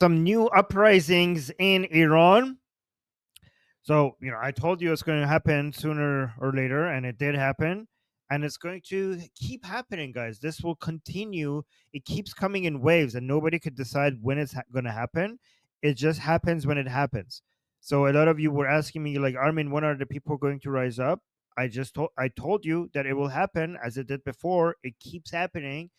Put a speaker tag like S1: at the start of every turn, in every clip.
S1: some new uprisings in Iran. So, I told you it's going to happen sooner or later, and it did happen. And it's going to keep happening, guys. This will continue. It keeps coming in waves, and nobody could decide when it's going to happen. It just happens when it happens. So, a lot of you were asking me, like, Armin, when are the people going to rise up? I told you that it will happen as it did before. It keeps happening,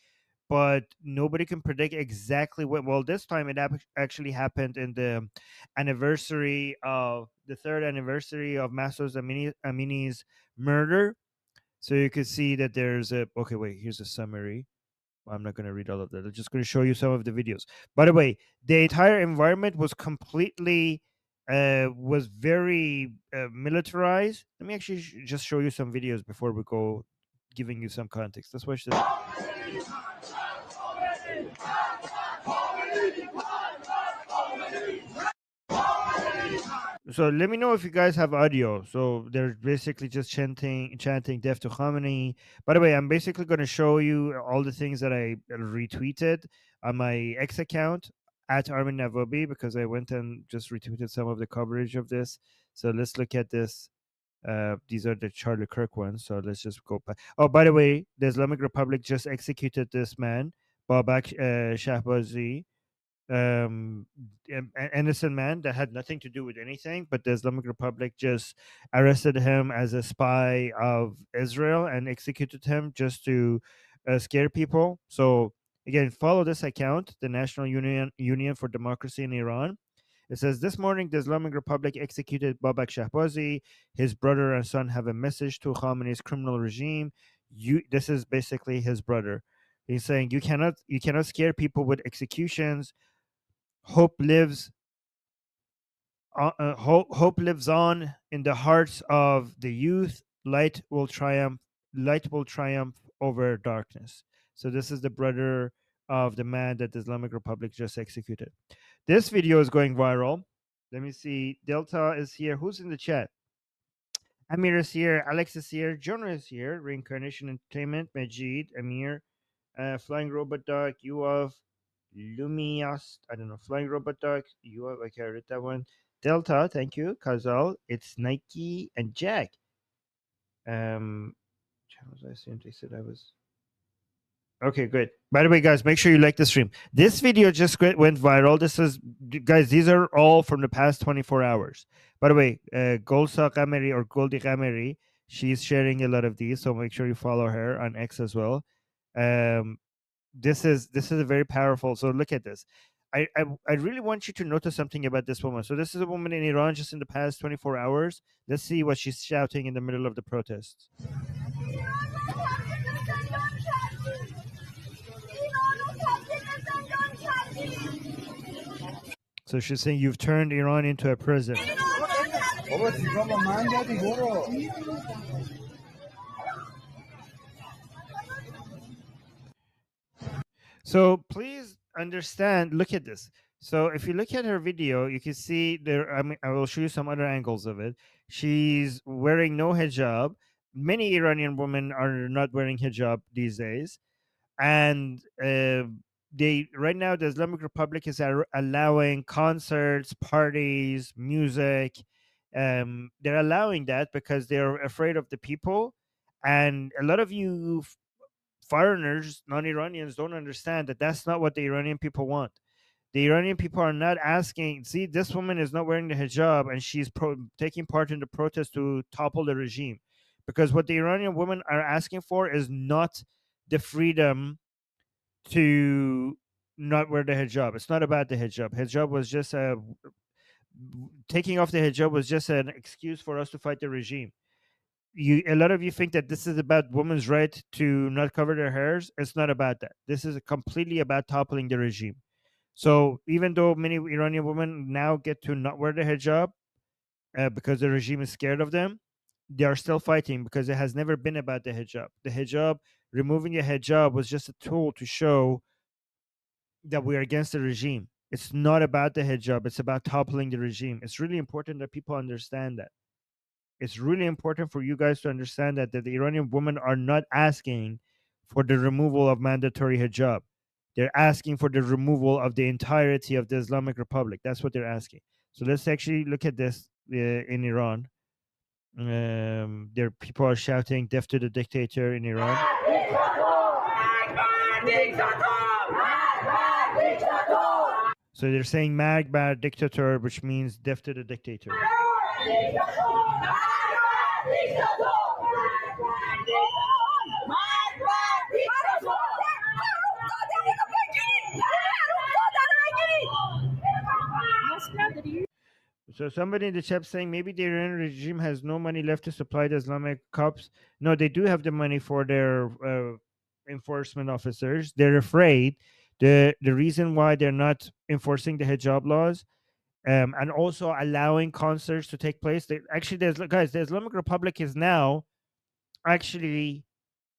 S1: but nobody can predict exactly when. Well, this time it actually happened in the anniversary of the third anniversary of Mahsa Amini's murder. So you could see that there's a. Okay, wait. Here's a summary. Well, I'm not going to read all of that. I'm just going to show you some of the videos. By the way, the entire environment was completely was very militarized. Let me actually just show you some videos before we go, giving you some context. Let's watch this. So let me know if you guys have audio. So they're basically just chanting death to Khamenei. By the way, I'm basically going to show you all the things that I retweeted on my X account at Armin Navobi, because I went and just retweeted some of the coverage of this. So let's look at this. These are the Charlie Kirk ones. So let's just go back. Oh, by the way, the Islamic Republic just executed this man, Babak Shahbazi, um an innocent man that had nothing to do with anything, but the Islamic Republic just arrested him as a spy of Israel and executed him just to scare people. So again, follow this account, the National Union for Democracy in Iran. It says, this morning the Islamic Republic executed Babak Shahbazi. His brother and son have a message to Khamenei's criminal regime. This is basically his brother. He's saying you cannot scare people with executions. Hope lives hope lives on in the hearts of the youth. Light will triumph over darkness. So this is the brother of the man that the Islamic Republic just executed. This video is going viral. Let me see. Delta is here. Who's in the chat? Amir is here. Alex is here. Jonah is here. Reincarnation Entertainment. Majid. Amir. Flying Robot Dog. Yuav. Lumias. I don't know. Flying Robot Dog. Yuav. Okay, I read that one. Delta. Thank you. Kazal. It's Nike and Jack. Channels I assumed they said I was. Okay, good. By the way, guys, make sure you like the stream. This video just went viral. Guys, these are all from the past 24 hours. By the way, Golsa Kameri or Goldi Kameri, she's sharing a lot of these, so make sure you follow her on X as well. This is a very powerful. So look at this. I really want you to notice something about this woman. So this is a woman in Iran just in the past 24 hours. Let's see what she's shouting in the middle of the protests. So she's saying you've turned Iran into a prison. So please understand, look at this. So if you look at her video, you can see there, I mean, I will show you some other angles of it. She's wearing no hijab. Many Iranian women are not wearing hijab these days. And they right now the Islamic Republic is allowing concerts, parties, music. They're allowing that because they're afraid of the people. And a lot of you foreigners, non-Iranians, don't understand that that's not what the Iranian people want. The Iranian people are not asking. See, this woman is not wearing the hijab, and she's taking part in the protest to topple the regime, because what the Iranian women are asking for is not the freedom to not wear the hijab. It's not about the hijab. Hijab was just taking off the hijab was just an excuse for us to fight the regime. A lot of you think that this is about women's right to not cover their hairs. It's not about that. This is completely about toppling the regime. So even though many Iranian women now get to not wear the hijab because the regime is scared of them, they are still fighting because it has never been about the hijab. The hijab, removing the hijab was just a tool to show that we are against the regime. It's not about the hijab. It's about toppling the regime. It's really important that people understand that. It's really important for you guys to understand that the Iranian women are not asking for the removal of mandatory hijab. They're asking for the removal of the entirety of the Islamic Republic. That's what they're asking. So let's actually look at this in Iran. There people are shouting "Death to the dictator" in Iran. So they're saying "Magbar dictator," which means "Death to the dictator." So somebody in the chat saying maybe the Iranian regime has no money left to supply the Islamic cops. No, they do have the money for their enforcement officers. They're afraid. The reason why they're not enforcing the hijab laws and also allowing concerts to take place. Actually, guys, the Islamic Republic is now actually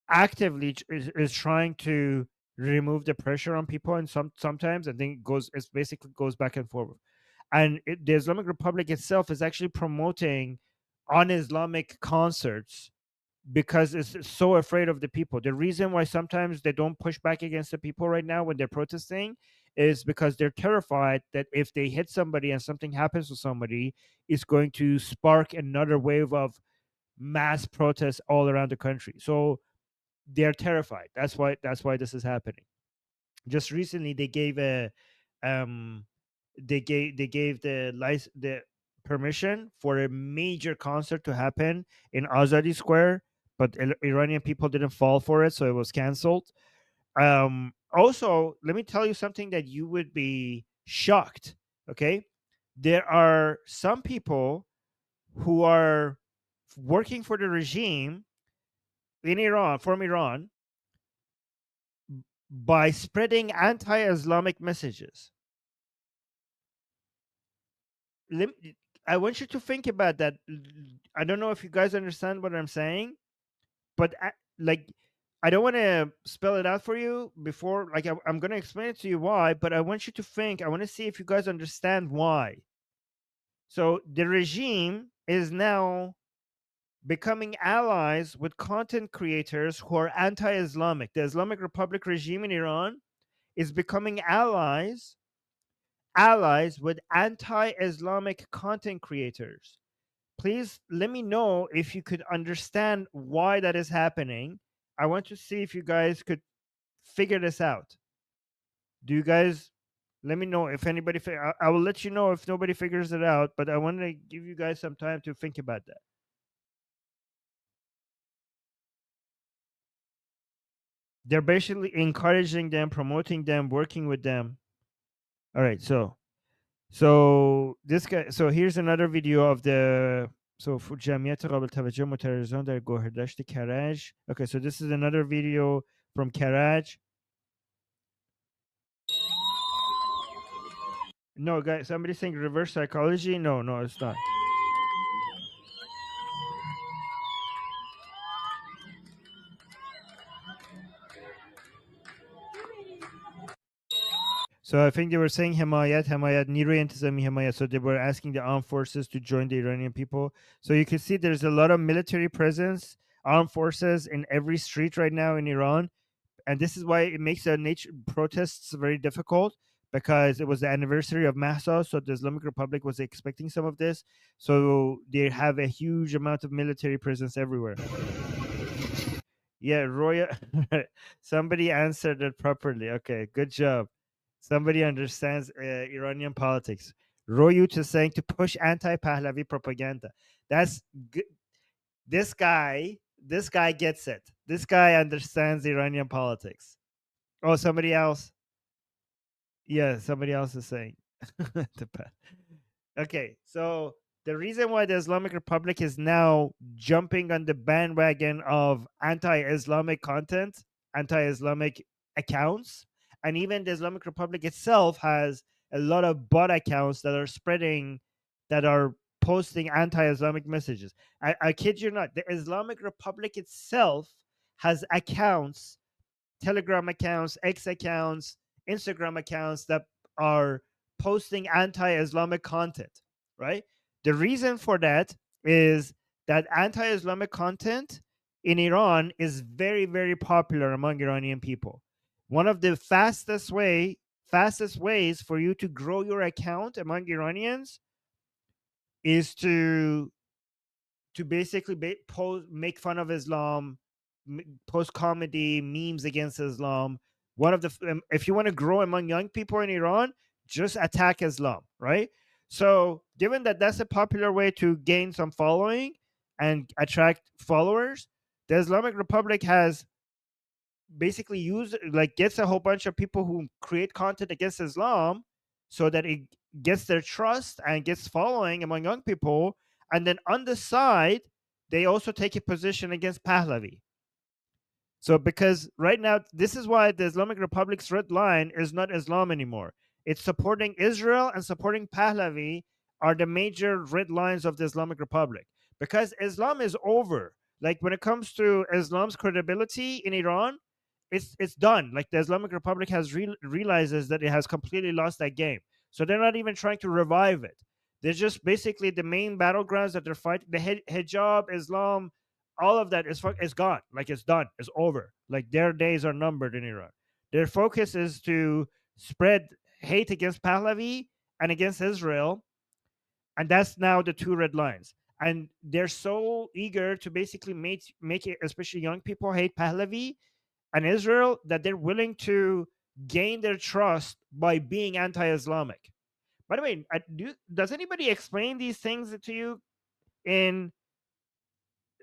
S1: actively is trying to remove the pressure on people, and sometimes I think it basically goes back and forth. And the Islamic Republic itself is actually promoting un-Islamic concerts because it's so afraid of the people. The reason why sometimes they don't push back against the people right now when they're protesting is because they're terrified that if they hit somebody and something happens to somebody, it's going to spark another wave of mass protests all around the country. So they're terrified. That's why this is happening. Just recently they gave a um they gave the permission for a major concert to happen in Azadi Square, but Iranian people didn't fall for it, so it was canceled. Also, let me tell you something that you would be shocked. Okay, there are some people who are working for the regime in Iran from Iran by spreading anti-Islamic messages. I want you to think about that. I don't know if you guys understand what I'm saying, but like, I don't want to spell it out for you before. Like, I'm going to explain it to you why, but I want you to think. I want to see if you guys understand why. So the regime is now becoming allies with content creators who are anti-Islamic. The Islamic Republic regime in Iran is becoming allies with anti-Islamic content creators. Please let me know if you could understand why that is happening. I want to see if you guys could figure this out. Do you guys let me know if anybody I will let you know if nobody figures it out, but I want to give you guys some time to think about that. They're basically encouraging them, promoting them, working with them. All right, so this guy. So here's another video of the. So جمعیت قابل توجه معترضان در گوهردشت کرج. Okay, so this is another video from Karaj. No, guys, somebody saying reverse psychology. No, it's not. So I think they were saying Himayat, Niru Intizami Himayat. So they were asking the armed forces to join the Iranian people. So you can see there's a lot of military presence, armed forces in every street right now in Iran. And this is why it makes the nature protests very difficult, because it was the anniversary of Mahsa. So the Islamic Republic was expecting some of this. So they have a huge amount of military presence everywhere. Yeah, Roya. Somebody answered it properly. Okay, good job. Somebody understands Iranian politics. Royut is saying to push anti-Pahlavi propaganda. That's good. This guy gets it. This guy understands Iranian politics. Oh, somebody else. Yeah, somebody else is saying. Okay, so the reason why the Islamic Republic is now jumping on the bandwagon of anti-Islamic content, anti-Islamic accounts, and even the Islamic Republic itself has a lot of bot accounts that are spreading, that are posting anti-Islamic messages. I kid you not, the Islamic Republic itself has accounts, Telegram accounts, X accounts, Instagram accounts that are posting anti-Islamic content, right? The reason for that is that anti-Islamic content in Iran is very, very popular among Iranian people. one of the fastest ways for you to grow your account among Iranians is to basically make fun of Islam, post comedy, memes against Islam. One of the if you want to grow among young people in Iran, just attack Islam, right? So, given that that's a popular way to gain some following and attract followers, the Islamic Republic has basically gets a whole bunch of people who create content against Islam so that it gets their trust and gets following among young people, and then on the side they also take a position against Pahlavi. So, because right now, this is why the Islamic Republic's red line is not Islam anymore. It's supporting Israel and supporting Pahlavi are the major red lines of the Islamic Republic. Because Islam is over. Like when it comes to Islam's credibility in Iran, it's done. Like the Islamic Republic has realizes that it has completely lost that game. So they're not even trying to revive it. They're just basically the main battlegrounds that they're fighting. The hijab, Islam, all of that is gone. Like it's done. It's over. Like their days are numbered in Iran. Their focus is to spread hate against Pahlavi and against Israel, and that's now the two red lines. And they're so eager to basically make it, especially young people, hate Pahlavi and Israel that they're willing to gain their trust by being anti-Islamic. By the way, does anybody explain these things to you in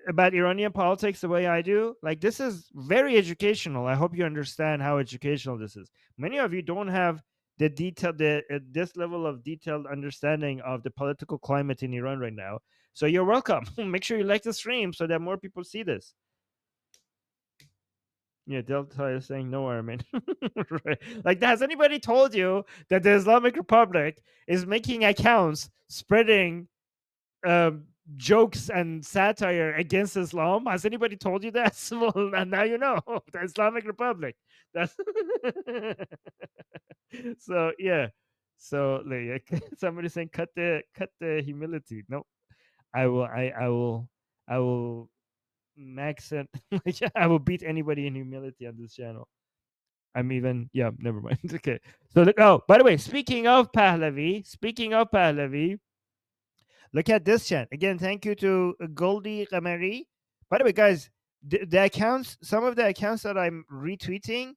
S1: about Iranian politics the way I do? Like, this is very educational. I hope you understand how educational this is. Many of you don't have this level of detailed understanding of the political climate in Iran right now. So you're welcome. Make sure you like the stream so that more people see this. Yeah, Delta is saying no, Armin. Right. Like, has anybody told you that the Islamic Republic is making accounts spreading um, jokes and satire against Islam? Has anybody told you that? Well, and now you know the Islamic Republic. That's so yeah. So like somebody saying cut the humility. No, I will max it. I will beat anybody in humility on this channel. I'm even yeah. Never mind. Okay. So look. Oh, by the way, speaking of Pahlavi, look at this chant. Again, thank you to Goldie Kamari. By the way, guys, the accounts, some of the accounts that I'm retweeting,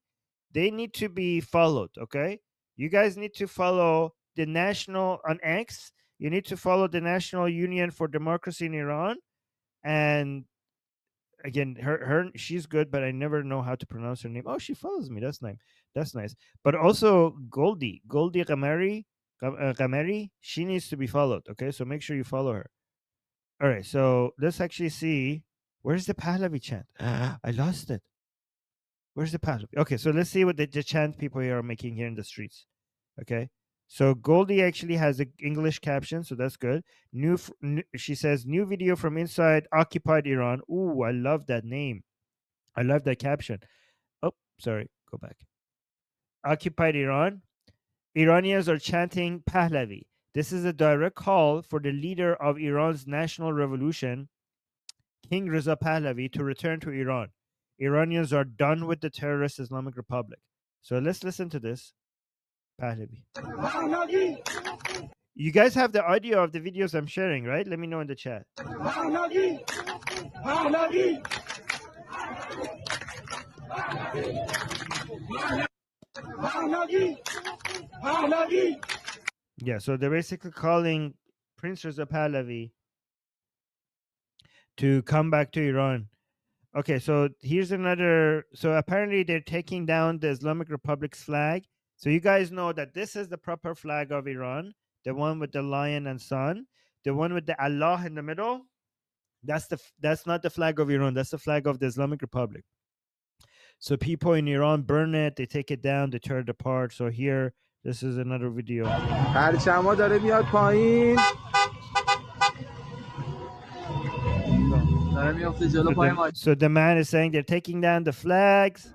S1: they need to be followed, okay? You guys need to follow the National on X. You need to follow the National Union for Democracy in Iran. And again, she's good, but I never know how to pronounce her name. Oh, she follows me. That's nice. That's nice. But also Goldie Kamari, she needs to be followed, okay? So make sure you follow her. All right, so let's actually see. Where's the Pahlavi chant? I lost it. Where's the Pahlavi? Okay, so let's see what the chant people here are making here in the streets. Okay, so Goldie actually has an English caption, so that's good. She says, new video from inside occupied Iran. Ooh, I love that name. I love that caption. Oh, sorry, go back. Occupied Iran. Iranians are chanting Pahlavi. This is a direct call for the leader of Iran's national revolution, King Reza Pahlavi, to return to Iran. Iranians are done with the terrorist Islamic Republic. So let's listen to this. Pahlavi. You guys have the audio of the videos I'm sharing, right? Let me know in the chat. Yeah, so they're basically calling Prince Reza Pahlavi to come back to Iran. Okay, so here's another. So apparently they're taking down the Islamic Republic's flag. So you guys know that this is the proper flag of Iran, the one with the lion and sun, the one with the Allah in the middle. That's not the flag of Iran. That's the flag of the Islamic Republic. So people in Iran burn it, they take it down, they tear it apart. So here, this is another video.
S2: پرچما داره میاد پایین داره میفته جلو
S1: So
S2: پای
S1: the
S2: ما
S1: so the man is saying they're taking down the flags.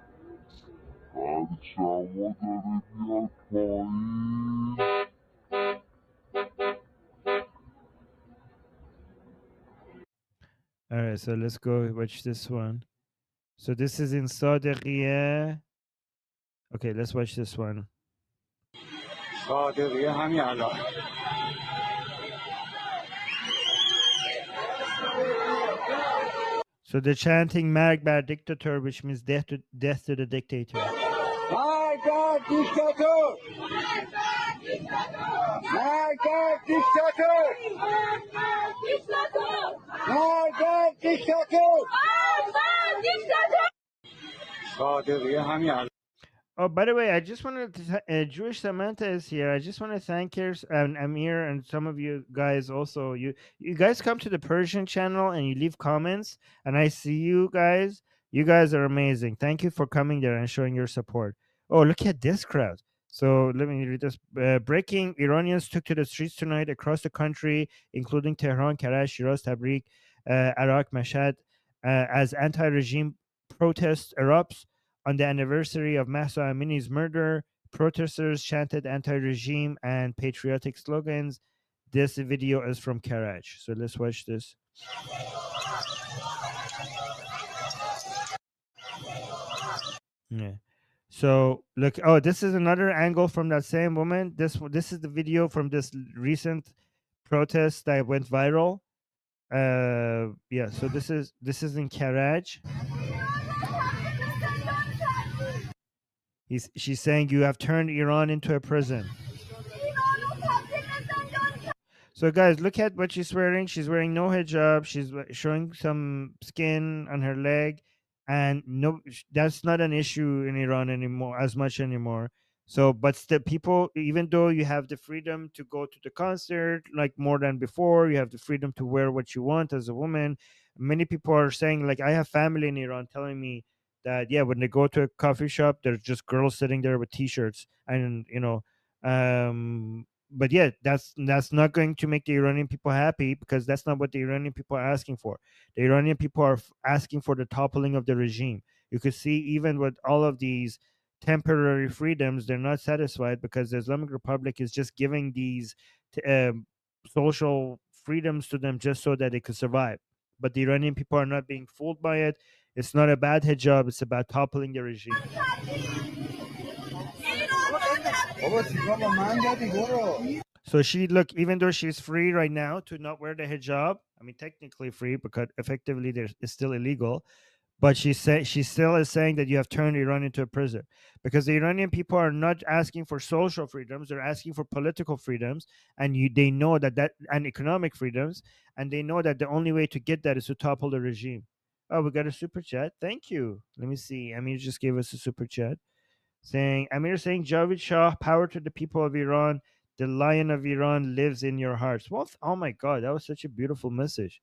S1: All right, so let's go watch this one. So this is in Sadiqiyah. Okay, let's watch this one.
S2: صادقی همین الان.
S1: So they're chanting "Marg bar dictator," which means death to the dictator.
S2: مرگ دیکتاتور. مرگ دیکتاتور. مرگ دیکتاتور. صادقی همین الان.
S1: Oh, by the way, I just wanted to Jewish Samantha is here. I just want to thank her and Amir and some of you guys also. You guys come to the Persian channel and you leave comments, and I see you guys. You guys are amazing. Thank you for coming there and showing your support. Oh, look at this crowd. So let me read this. Breaking: Iranians took to the streets tonight across the country, including Tehran, Karachi, Shiraz, Tabrik, Arak, Mashhad, as anti-regime protests erupts. On the anniversary of Mahsa Amini's murder, protesters chanted anti-regime and patriotic slogans. This video is from Karachi. So let's watch this. Yeah. So look, oh, this is another angle from that same woman. This is the video from this recent protest that went viral. Yeah, so this is in Karachi. She's saying you have turned Iran into a prison. So guys, look at what she's wearing. She's wearing no hijab. She's showing some skin on her leg, and no, that's not an issue in Iran anymore as much anymore. So, but still, people, even though you have the freedom to go to the concert like more than before, you have the freedom to wear what you want as a woman. Many people are saying, like, I have family in Iran telling me that yeah, when they go to a coffee shop, there's just girls sitting there with t-shirts, and but yeah, that's not going to make the Iranian people happy, because that's not what the Iranian people are asking for. The Iranian people are asking for the toppling of the regime. You could see even with all of these temporary freedoms, they're not satisfied because the Islamic Republic is just giving these social freedoms to them just so that they could survive. But the Iranian people are not being fooled by it. It's not a bad hijab, it's about toppling the regime. So she look, even though she's free right now to not wear the hijab, I mean technically free because effectively it's still illegal, but she still is saying that you have turned Iran into a prison, because the Iranian people are not asking for social freedoms, they're asking for political freedoms, and they know that and economic freedoms, and they know that the only way to get that is to topple the regime. Oh, we got a super chat. Thank you. Let me see. Amir just gave us a super chat saying, Amir saying, Javid Shah, power to the people of Iran. The lion of Iran lives in your hearts. Well, oh my God, that was such a beautiful message.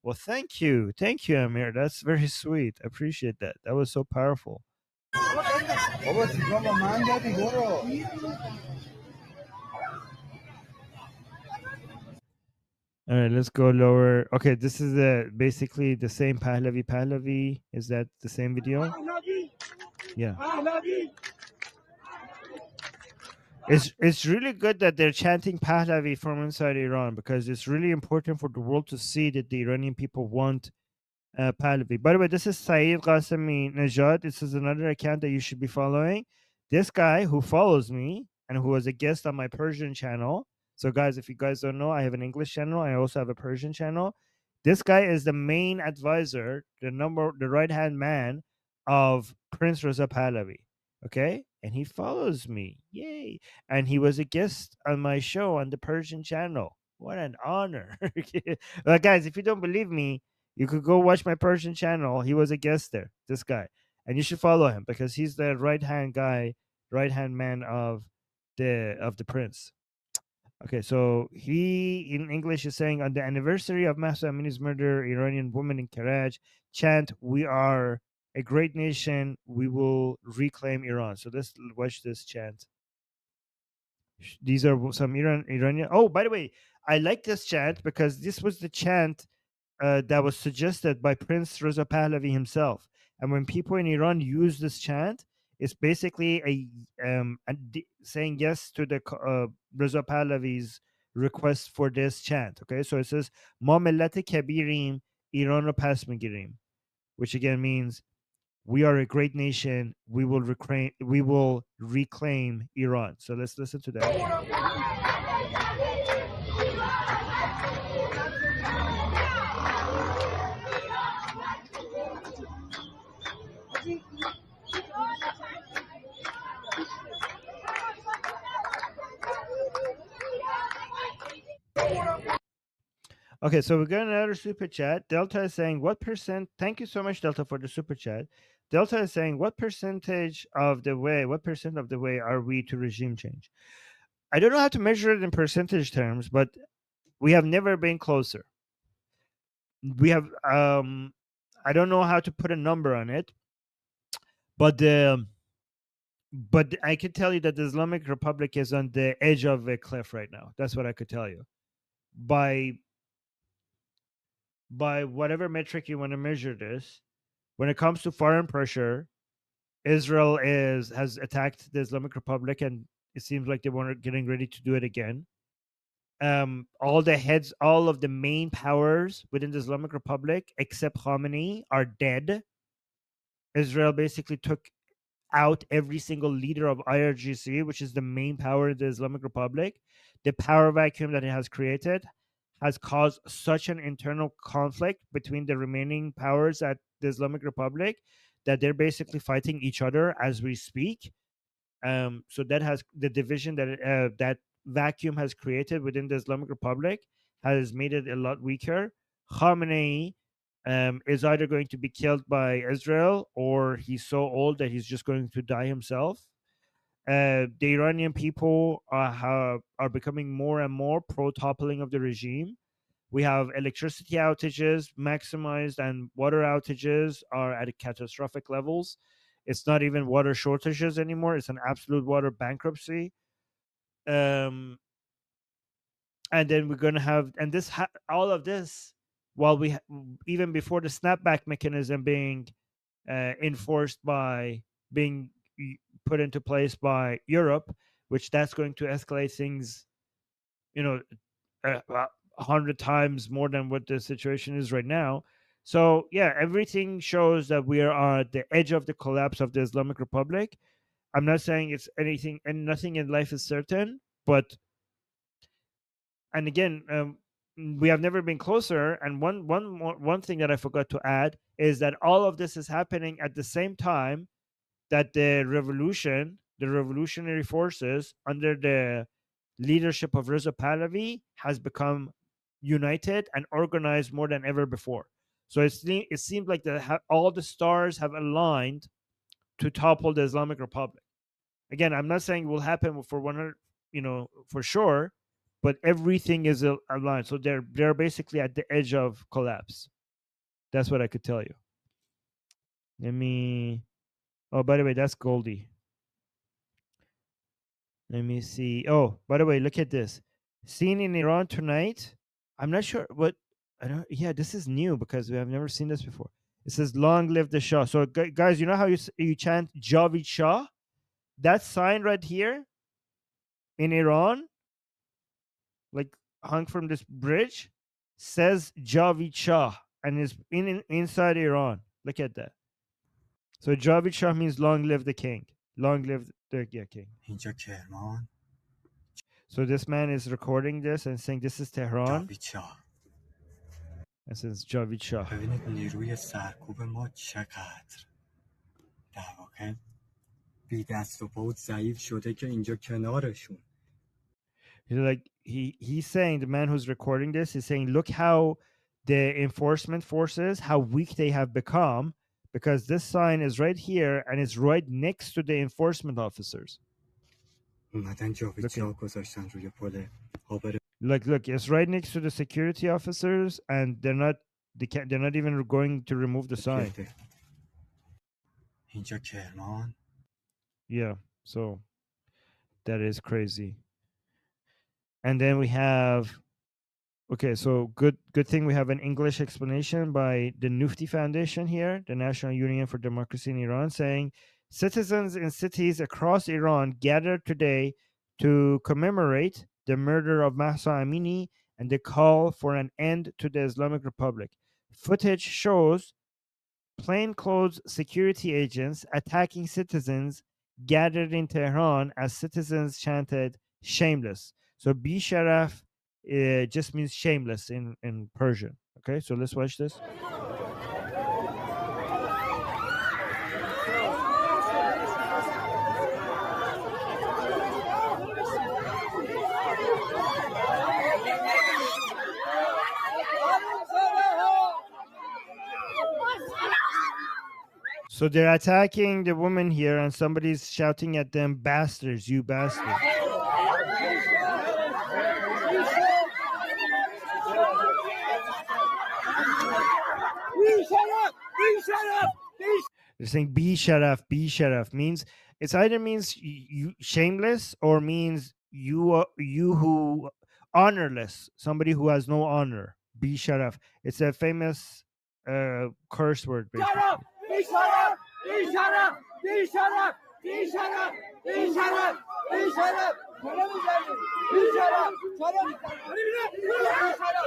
S1: Well, thank you. Thank you, Amir. That's very sweet. I appreciate that. That was so powerful. All right, let's go lower. Okay, this is basically the same Pahlavi. Pahlavi. Is that the same video? Yeah. It's really good that they're chanting Pahlavi from inside Iran, because it's really important for the world to see that the Iranian people want Pahlavi. By the way, this is Saeed Qasemi Najad. This is another account that you should be following. This guy who follows me and who was a guest on my Persian channel. So, guys, if you guys don't know, I have an English channel. I also have a Persian channel. This guy is the main advisor, the right hand man of Prince Reza Pahlavi. Okay, and he follows me. Yay! And he was a guest on my show on the Persian channel. What an honor! Guys, if you don't believe me, you could go watch my Persian channel. He was a guest there, this guy. And you should follow him because he's the right hand guy, right hand man of the prince. Okay, so he in English is saying, on the anniversary of Mahsa Amini's murder, Iranian woman in Karaj chant, "We are a great nation. We will reclaim Iran." So let's watch this chant. These are some Iranian. Oh, by the way, I like this chant because this was the chant that was suggested by Prince Reza Pahlavi himself. And when people in Iran use this chant, it's basically saying yes to the Reza Pahlavi's request for this chant. Okay, so it says "Ma millat kabirim Iran ro pas migirim," which again means we are a great nation. We will reclaim Iran. So let's listen to that. Okay, so we got another super chat. Delta is saying, what percent? Thank you so much, Delta, for the super chat. Delta is saying, what percent of the way are we to regime change? I don't know how to measure it in percentage terms, but we have never been closer. We have, I don't know how to put a number on it, but I can tell you that the Islamic Republic is on the edge of a cliff right now. That's what I could tell you. By whatever metric you want to measure this, when it comes to foreign pressure, Israel has attacked the Islamic Republic, and it seems like they were getting ready to do it again. All of the main powers within the Islamic Republic, except Khamenei, are dead. Israel basically took out every single leader of IRGC, which is the main power in the Islamic Republic. The power vacuum that it has created has caused such an internal conflict between the remaining powers at the Islamic Republic that they're basically fighting each other as we speak. So that has the division that vacuum has created within the Islamic Republic has made it a lot weaker. Khamenei is either going to be killed by Israel, or he's so old that he's just going to die himself. The Iranian people are becoming more and more pro toppling of the regime. We have electricity outages maximized, and water outages are at catastrophic levels. It's not even water shortages anymore, it's an absolute water bankruptcy. Um, and then we're going to have, and all of this while even before the snapback mechanism being enforced by being put into place by Europe, which that's going to escalate things, you know, 100 times more than what the situation is right now. So yeah, everything shows that we are at the edge of the collapse of the Islamic Republic. I'm not saying it's anything, and nothing in life is certain, but and again, we have never been closer. And one thing that I forgot to add is that all of this is happening at the same time that the revolutionary forces under the leadership of Reza Pahlavi has become united and organized more than ever before. So it seems like all the stars have aligned to topple the Islamic Republic. Again, I'm not saying it will happen for 100, for sure, but everything is aligned. So they're basically at the edge of collapse. That's what I could tell you. Let me. Oh, by the way, that's Goldie. Let me see. Oh, by the way, look at this. Seen in Iran tonight. I'm not sure what. I don't. Yeah, this is new because we have never seen this before. It says "Long live the Shah." So, guys, you know how you chant Javid Shah? That sign right here in Iran, like hung from this bridge, says Javid Shah and is inside Iran. Look at that. So Javid Shah means "Long live the king." Long live the king.
S3: اینجا کرمان
S1: So this man is recording this and saying this is Tehran.
S3: جاوید شاه
S1: And says Javid Shah.
S3: ببینید نیروی سرکوب ما چقدر در واقع بی دست و پا ضعیف شده که اینجا کنارشون
S1: He's saying, the man who's recording this is saying, look how the enforcement forces, how weak they have become, because this sign is right here and it's right next to the enforcement officers.
S3: اومدن جاوید شاه گذاشتن روی پل هابر
S1: Look, it's right next to the security officers, and they're not even going to remove the sign.
S3: اینجا کرمان
S1: Yeah, so that is crazy. And then we have, okay, so good thing we have an English explanation by the Nufti Foundation here, the National Union for Democracy in Iran, saying citizens in cities across Iran gathered today to commemorate the murder of Mahsa Amini and the call for an end to the Islamic Republic. Footage shows plainclothes security agents attacking citizens gathered in Tehran as citizens chanted shameless. So B Sharaf just means shameless in Persian. Okay, so let's watch this. So they're attacking the woman here, and somebody's shouting at them, bastards, you bastards. They're saying be sharaf means it's either means you shameless or means you who honorless, somebody who has no honor. Be sharaf. It's a famous curse word basically.
S2: بیشرف بیشرف بیشرف بیشرف بیشرف بیشرف چرا میزنی بیشرف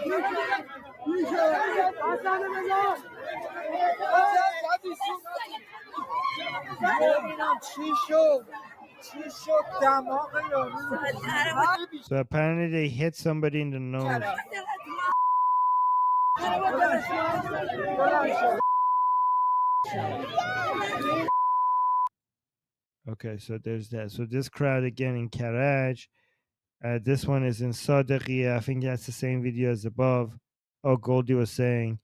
S2: چرا بیشرف حسن بزن ببینم چی شد چی شد دماغ یارو
S1: So apparently they hit somebody in the nose. Okay, so there's that. So this crowd again in Karaj. This one is in Sadiqiyah. I think that's the same video as above. Oh, Goldie was saying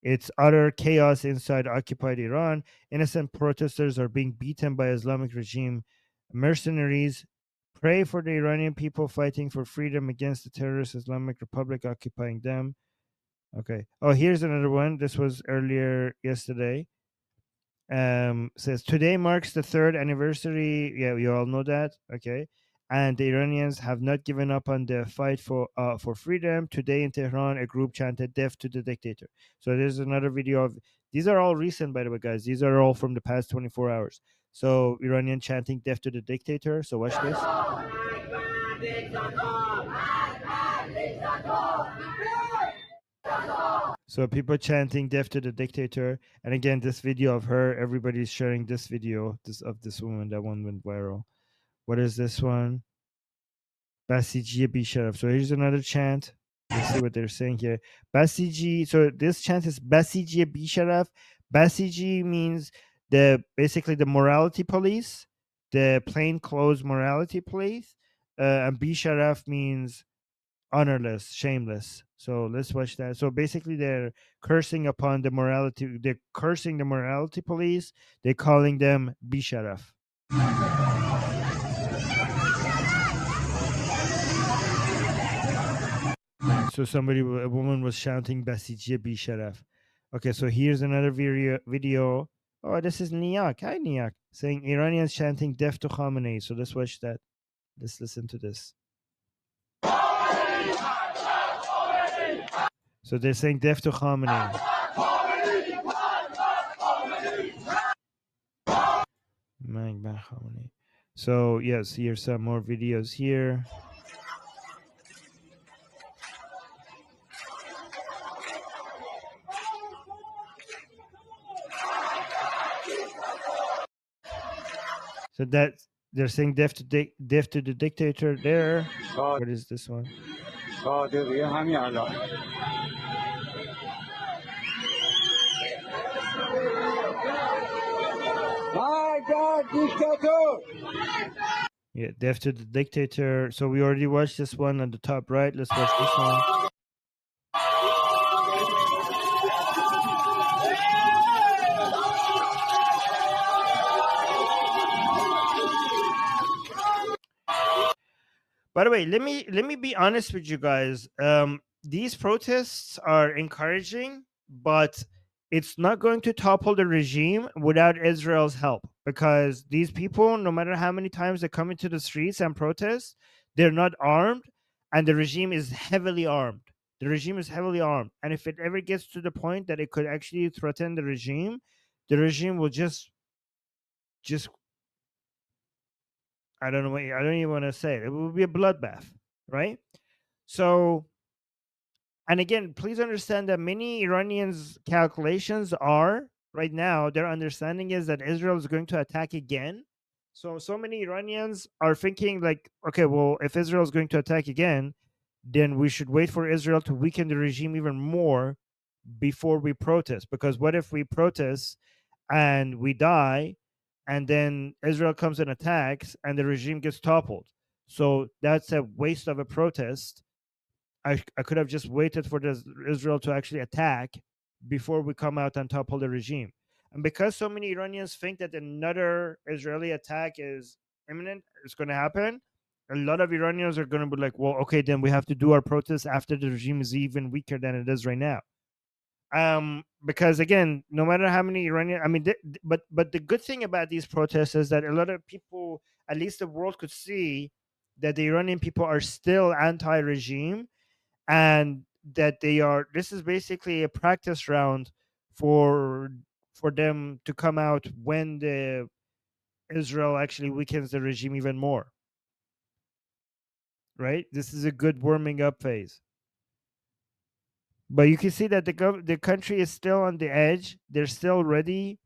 S1: it's utter chaos inside occupied Iran. Innocent protesters are being beaten by Islamic regime mercenaries. Pray for the Iranian people fighting for freedom against the terrorist Islamic Republic occupying them. Okay. Oh, here's another one. This was earlier yesterday. Says today marks the third anniversary. Yeah, we all know that. Okay. And the Iranians have not given up on the fight for freedom. Today in Tehran, a group chanted "Death to the dictator." So there's another video of these are all recent, by the way, guys. These are all from the past 24 hours. So Iranian chanting "Death to the dictator." So watch this. So people chanting "Death to the dictator," and again, this video of her. Everybody's sharing this video of this woman. That one went viral. What is this one? Basiji Bisharaf. So here's another chant. Let's see what they're saying here. Basiji. So this chant is Basiji Bisharaf. Basiji means basically the morality police, the plainclothes morality police, and Bisharaf means honorless, shameless. So let's watch that. So basically, they're cursing upon the morality. They're cursing the morality police. They're calling them Bisharaf. So a woman was shouting Basijia Bisharaf. Okay, so here's another video. Oh, this is Niak. Hi, Niak. Saying Iranians chanting death to Khamenei. So let's watch that. Let's listen to this. So they're saying death to Khamenei. So yes, here's some more videos here. So that they're saying death to the dictator there. What is this one?
S2: صادقی همین الان My God, dictator!
S1: Yeah, death to the dictator. So we already watched this one on the top right. Let's watch this one. By the way, let me be honest with you guys. These protests are encouraging, but it's not going to topple the regime without Israel's help, because these people, no matter how many times they come into the streets and protest, they're not armed, and the regime is heavily armed. The regime is heavily armed, and if it ever gets to the point that it could actually threaten the regime will just I don't know. I don't even want to say it. It will be a bloodbath, right? So, and again, please understand that many Iranians' calculations are right now, their understanding is that Israel is going to attack again. So many Iranians are thinking like, okay, well, if Israel is going to attack again, then we should wait for Israel to weaken the regime even more before we protest. Because what if we protest and we die, and then Israel comes and attacks, and the regime gets toppled? So that's a waste of a protest. I could have just waited for this Israel to actually attack before we come out and topple the regime. And because so many Iranians think that another Israeli attack is imminent, it's going to happen, a lot of Iranians are going to be like, well, okay, then we have to do our protests after the regime is even weaker than it is right now. Because again, no matter how many Iranian, I mean, but the good thing about these protests is that a lot of people, at least the world, could see that the Iranian people are still anti-regime, and that they are, this is basically a practice round for them to come out when the Israel actually weakens the regime even more, right? This is a good warming up phase. But you can see that the country is still on the edge. They're still ready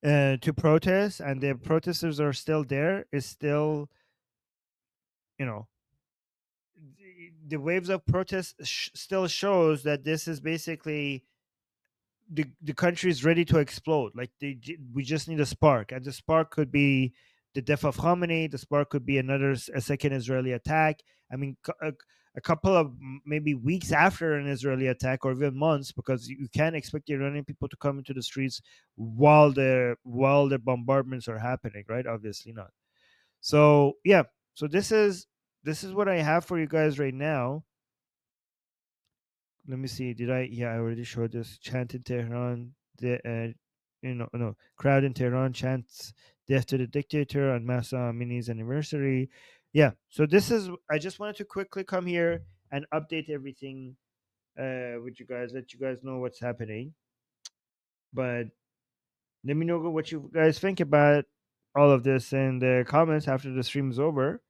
S1: to protest, and the protesters are still there. Is still, you know, the waves of protest still shows that this is basically the country is ready to explode. Like we just need a spark, and the spark could be the death of Khamenei. The spark could be a second Israeli attack. I mean, a couple of maybe weeks after an Israeli attack, or even months, because you can't expect the Iranian people to come into the streets while the bombardments are happening, right? Obviously not. So yeah, so this is what I have for you guys right now. Let me see. Did I? Yeah, I already showed this. Chant in Tehran. The no, crowd in Tehran chants death to the dictator on Mahsa Amini's anniversary. Yeah. So this is. I just wanted to quickly come here and update everything with you guys. Let you guys know what's happening. But let me know what you guys think about all of this in the comments after the stream is over.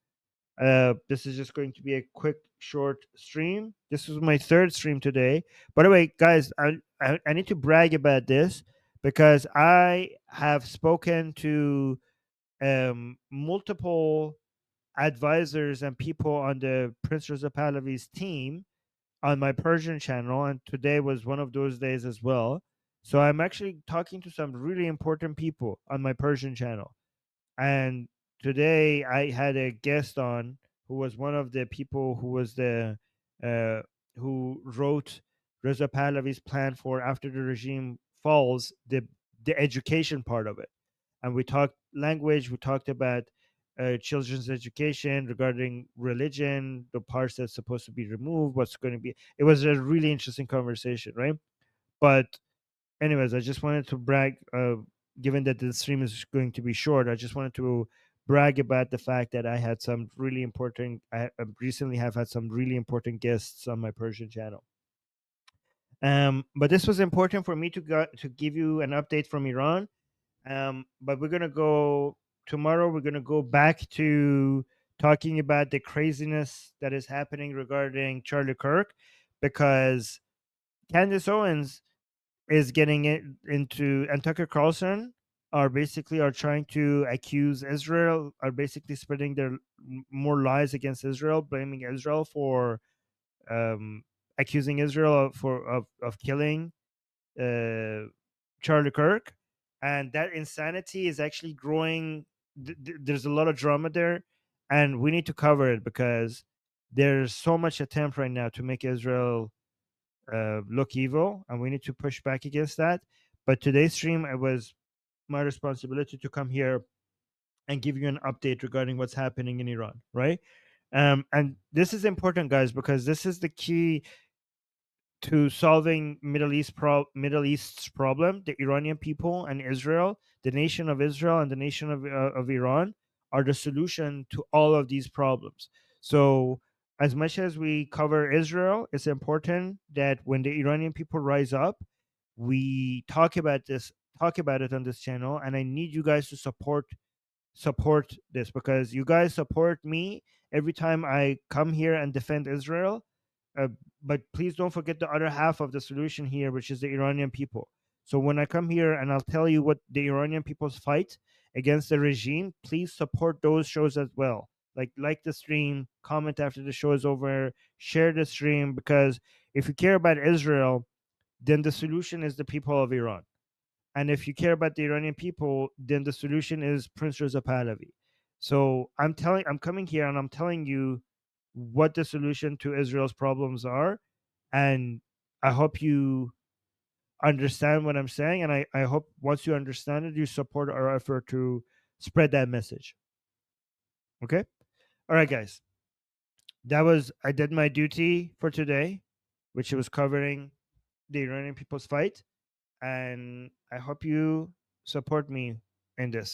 S1: This is just going to be a quick, short stream. This was my third stream today. By the way, guys, I need to brag about this because I have spoken to multiple advisors and people on the Prince Reza Pahlavi's team on my Persian channel, and today was one of those days as well. So I'm actually talking to some really important people on my Persian channel, and today I had a guest on who was one of the people who was the uh, who wrote Reza Pahlavi's plan for after the regime falls, the education part of it. And we talked language, we talked about children's education regarding religion, the parts that's supposed to be removed, what's going to be. It was a really interesting conversation, right? But anyways, I just wanted to brag. Given that the stream is going to be short, I just wanted to brag about the fact that I had some really important. I recently have had some really important guests on my Persian channel. But this was important for me to give you an update from Iran. But we're gonna go tomorrow. We're gonna go back to talking about the craziness that is happening regarding Charlie Kirk, because Candace Owens is getting it into, and Tucker Carlson are trying to accuse Israel, are basically spreading their more lies against Israel, blaming Israel for um, accusing Israel of killing uh, Charlie Kirk, and that insanity is actually growing. There's a lot of drama there, and we need to cover it because there's so much attempt right now to make Israel look evil, and we need to push back against that. But today's stream, it was my responsibility to come here and give you an update regarding what's happening in Iran, right? And this is important, guys, because this is the key to solving Middle East's problem. The Iranian people and Israel, the nation of Israel and the nation of Iran, are the solution to all of these problems. So, as much as we cover Israel, it's important that when the Iranian people rise up, we talk about it on this channel, and I need you guys to support this, because you guys support me every time I come here and defend Israel. Uh, but please don't forget the other half of the solution here, which is the Iranian people. So when I come here and I'll tell you what the Iranian people's fight against the regime, please support those shows as well. Like the stream, comment after the show is over, share the stream, because if you care about Israel, then the solution is the people of Iran. And if you care about the Iranian people, then the solution is Prince Reza Pahlavi. So I'm coming here and I'm telling you what the solution to Israel's problems are. And I hope you understand what I'm saying. And I hope once you understand it, you support our effort to spread that message. Okay? All right, guys. I did my duty for today, which was covering the Iranian people's fight. And I hope you support me in this.